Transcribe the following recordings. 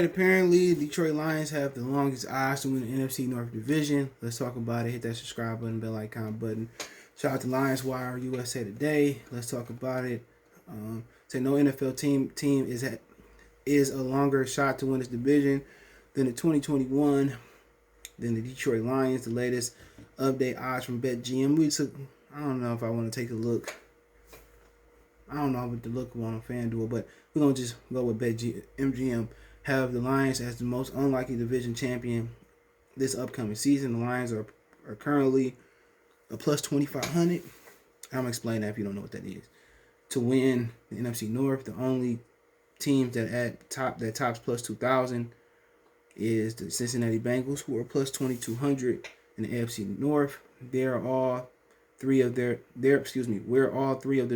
apparently Detroit Lions have the longest odds to win the NFC North Division. Let's talk about it. Hit that subscribe button, bell icon button. Shout out to Lions Wire USA Today. Let's talk about it. Say no NFL team is a longer shot to win this division than the 2021 than the Detroit Lions. The latest update odds from BetGM. I don't know if I want to take a look. I don't know what to look on FanDuel, but we're going to just go with BetMGM. Have the Lions as the most unlikely division champion this upcoming season. The Lions are currently a plus 2,500. I'm going to explain that if you don't know what that is. To win the NFC North, the only teams that tops plus 2,000 is the Cincinnati Bengals, who are plus 2,200 in the AFC North. Where all three of the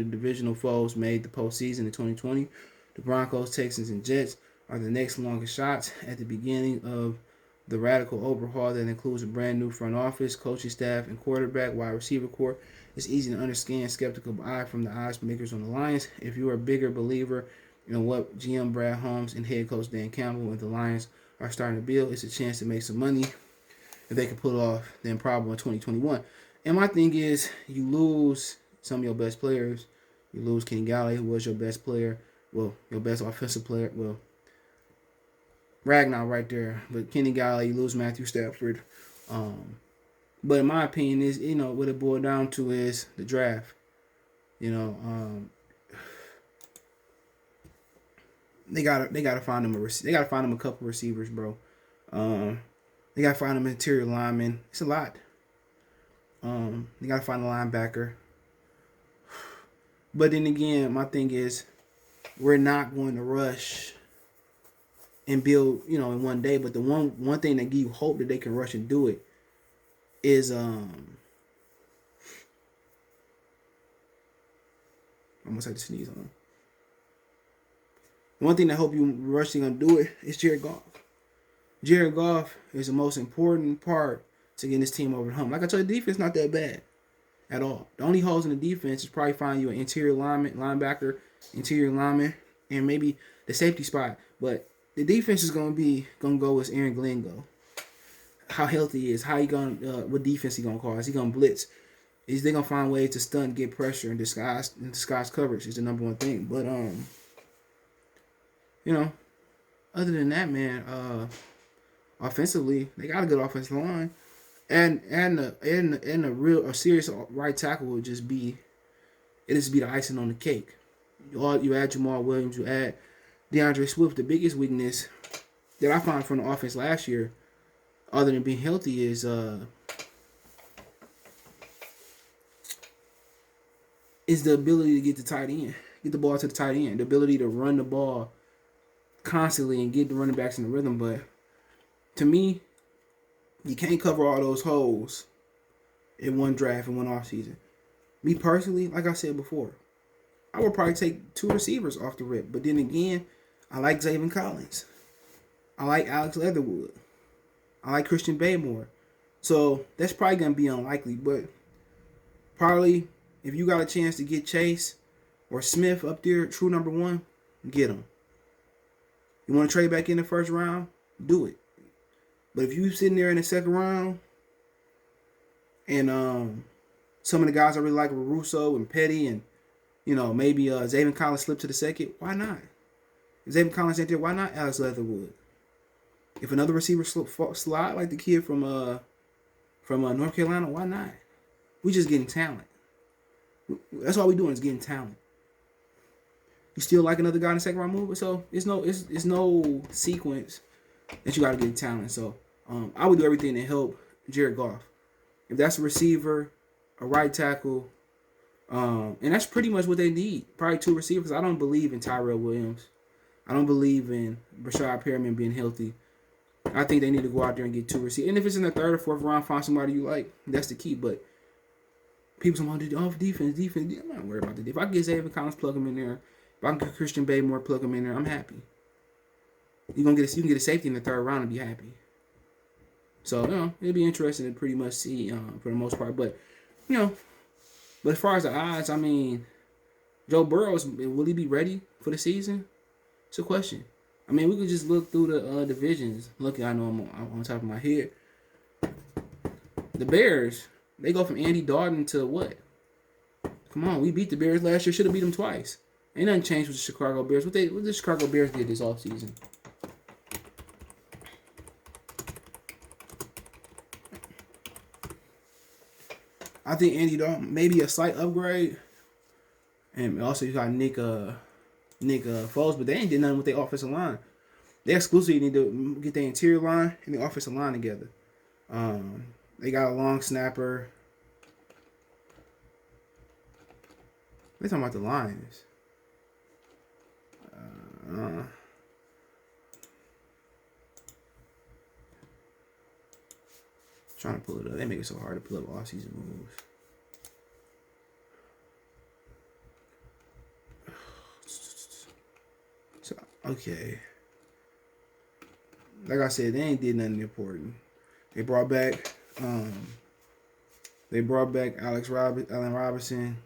divisional foes made the postseason in 2020. The Broncos, Texans, and Jets are the next longest shots at the beginning of the radical overhaul that includes a brand new front office, coaching staff, and quarterback, wide receiver core. It's easy to understand skeptical eye from the odds makers on the Lions. If you're a bigger believer in what GM Brad Holmes and head coach Dan Campbell and the Lions are starting to build, it's a chance to make some money if they can pull off the improbable in 2021. And my thing is, you lose some of your best players. You lose Kenny Galladay, who was your best player. Well, your best offensive player. Well, Ragnar right there. But Kenny Galladay, you lose Matthew Stafford. But in my opinion, is what it boiled down to is the draft. They gotta find them a couple receivers, bro. They gotta find them interior linemen. It's a lot. They gotta find a linebacker. But then again, my thing is, we're not going to rush and build, in one day. But the one thing that gives you hope that they can rush and do it is I'm almost had to sneeze on. One thing that hope you rushing gonna do it is Jared Goff. Jared Goff is the most important part to getting this team over the hump. Like I told you, the defense not that bad at all. The only holes in the defense is probably find you an interior linebacker, interior lineman, and maybe the safety spot. But the defense is gonna go as Aaron Glenn go. How healthy he is, how he gonna what defense he gonna call? Is he gonna blitz? Is they gonna find ways to stunt, get pressure, and disguise coverage is the number one thing. But other than that, man, offensively, they got a good offensive line. And a serious right tackle would just be the icing on the cake. You add Jamal Williams, you add DeAndre Swift. The biggest weakness that I found from the offense last year, other than being healthy, is the ability to get the ball to the tight end, the ability to run the ball constantly and get the running backs in the rhythm. But to me, you can't cover all those holes in one draft and one offseason. Me personally, like I said before, I would probably take 2 receivers off the rip. But then again, I like Zaven Collins. I like Alex Leatherwood. I like Christian Baymore. So that's probably going to be unlikely. But probably if you got a chance to get Chase or Smith up there, true number 1, get them. You want to trade back in the first round? Do it. But if you sitting there in the second round and some of the guys I really like were Russo and Petty and maybe Zaven Collins slipped to the second, why not? If Zaven Collins ain't there, why not Alex Leatherwood? If another receiver slide like the kid from North Carolina, why not? We just getting talent. That's all we doing is getting talent. You still like another guy in the second round move, so it's no sequence that you got to get talent. So I would do everything to help Jared Goff. If that's a receiver, a right tackle, and that's pretty much what they need. Probably 2 receivers. I don't believe in Tyrell Williams. I don't believe in Rashad Perriman being healthy. I think they need to go out there and get 2 receivers. And if it's in the 3rd or 4th round, find somebody you like. That's the key. But people say, defense. I'm not worried about the defense. If I can get Zaven Collins, plug him in there. If I can get Christian Baymore, plug him in there, I'm happy. You can get a safety in the 3rd round and be happy. So, it'd be interesting to pretty much see for the most part. But, but as far as the odds, Joe Burrow, will he be ready for the season? It's a question. I mean, we could just look through the divisions. Look, I know I'm on top of my head. The Bears, they go from Andy Dalton to what? Come on, we beat the Bears last year. Should have beat them twice. Ain't nothing changed with the Chicago Bears. What the Chicago Bears did this offseason? I think Andy Dalton maybe a slight upgrade, and also you got Nick Foles, but they ain't did nothing with their offensive line. They exclusively need to get their interior line and the offensive line together. They got a long snapper. They're talking about the Lions. Trying to pull it up. They make it so hard to pull up all season moves. So, okay. Like I said, they ain't did nothing important. They brought back Allen Robinson.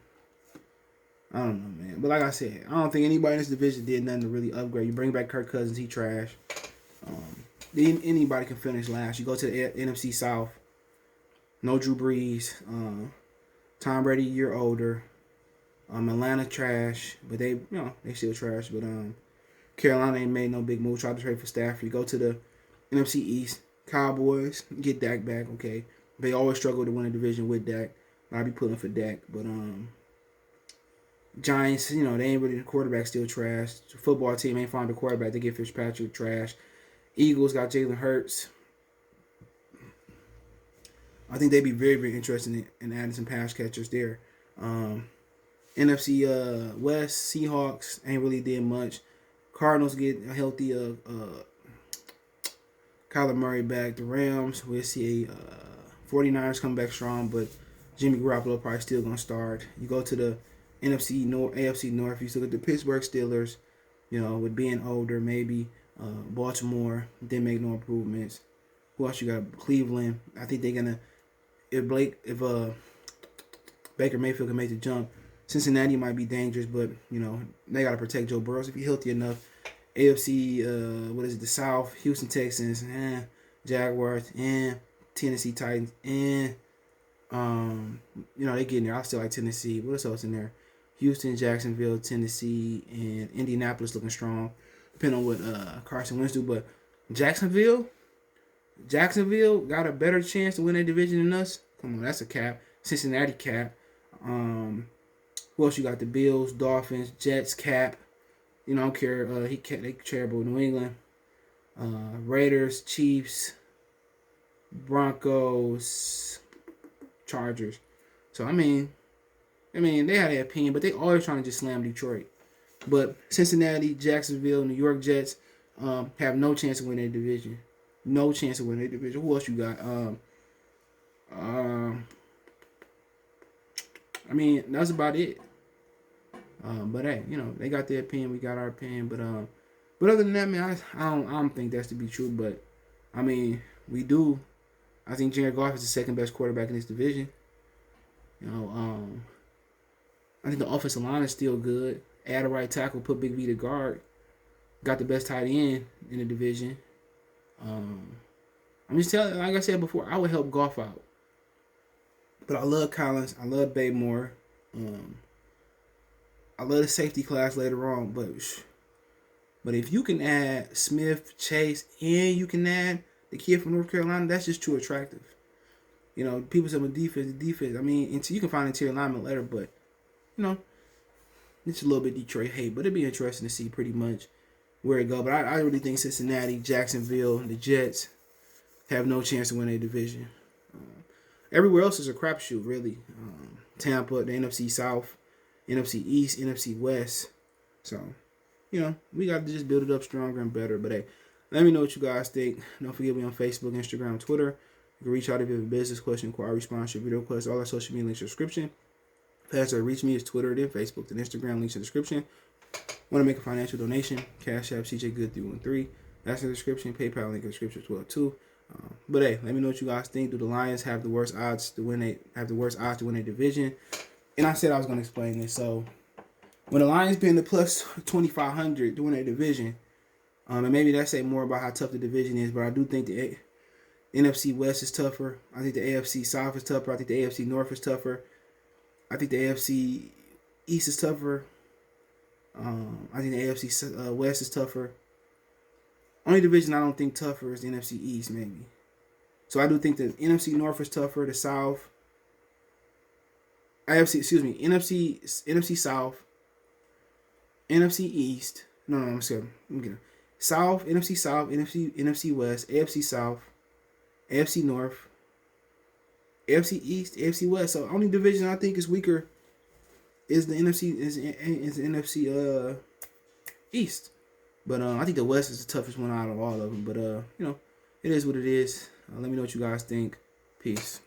I don't know, man. But like I said, I don't think anybody in this division did nothing to really upgrade. You bring back Kirk Cousins, he trash. Anybody can finish last. You go to the NFC South. No Drew Brees. Tom Brady a year older. Atlanta trash, but they still trash. But Carolina ain't made no big move. Tried to trade for Stafford. You go to the NFC East. Cowboys get Dak back. Okay, they always struggle to win a division with Dak. I'll be pulling for Dak, but Giants, they ain't really the quarterback still trash. The football team ain't find a quarterback. They get Fitzpatrick trash. Eagles got Jalen Hurts. I think they'd be very, very interested in adding some pass catchers there. NFC West, Seahawks ain't really did much. Cardinals get a healthy Kyler Murray back. The Rams, we'll see 49ers come back strong, but Jimmy Garoppolo probably still going to start. You go to the NFC North, AFC North, you look at the Pittsburgh Steelers, with being older, maybe Baltimore didn't make no improvements. Who else you got? Cleveland. I think they're gonna if Baker Mayfield can make the jump. Cincinnati might be dangerous, but they gotta protect Joe Burrow if he's healthy enough. AFC, the South, Houston Texans, Jaguars, Tennessee Titans, they get in there. I still like Tennessee. What else in there? Houston, Jacksonville, Tennessee, and Indianapolis looking strong, depending on what Carson Wentz do. But Jacksonville got a better chance to win that division than us. Come on, that's a cap. Cincinnati cap. Who else you got? The Bills, Dolphins, Jets cap. I don't care. They care about New England. Raiders, Chiefs, Broncos, Chargers. So I mean, they had their opinion, but they always trying to just slam Detroit. But Cincinnati, Jacksonville, New York Jets have no chance of winning their division. No chance of winning their division. Who else you got? That's about it. But hey, they got their opinion, we got our opinion. But other than that, man, I don't think that's to be true. But we do. I think Jared Goff is the second best quarterback in this division. I think the offensive line is still good. Add a right tackle, put Big V to guard. Got the best tight end in the division. I'm just telling you, like I said before, I would help Goff out. But I love Collins. I love Baymore. I love the safety class later on. But if you can add Smith, Chase, and you can add the kid from North Carolina, that's just too attractive. People say, well, defense. You can find interior alignment later, but, it's a little bit Detroit hate. But it'd be interesting to see pretty much where it go. But I really think Cincinnati, Jacksonville, the Jets have no chance to win a division. Everywhere else is a crapshoot, really. Tampa, the NFC South, NFC East, NFC West. So, we got to just build it up stronger and better. But hey, let me know what you guys think. Don't forget me on Facebook, Instagram, Twitter. You can reach out if you have a business question, inquiry, sponsorship, video request, all our social media links in the description. Fastest way to reach me is Twitter, then Facebook, then Instagram, links in the description. Want to make a financial donation? Cash App, CJ Good 313. That's in the description. PayPal link in the description as well too. But hey, let me know what you guys think. Do the Lions have the worst odds to win a division? And I said I was going to explain this. So when the Lions been the plus 2,500 to win a division, And maybe that say more about how tough the division is, but I do think the NFC West is tougher. I think the AFC South is tougher. I think the AFC North is tougher. I think the AFC East is tougher. I think the AFC West is tougher. Only division I don't think tougher is the NFC East, maybe. So I do think the NFC North is tougher. The South, NFC South, NFC East. No, I'm sorry. I'm kidding. South, NFC West, AFC South, AFC North, AFC East, AFC West. So only division I think is weaker is the NFC East. But I think the West is the toughest one out of all of them. But it is what it is. Let me know what you guys think. Peace.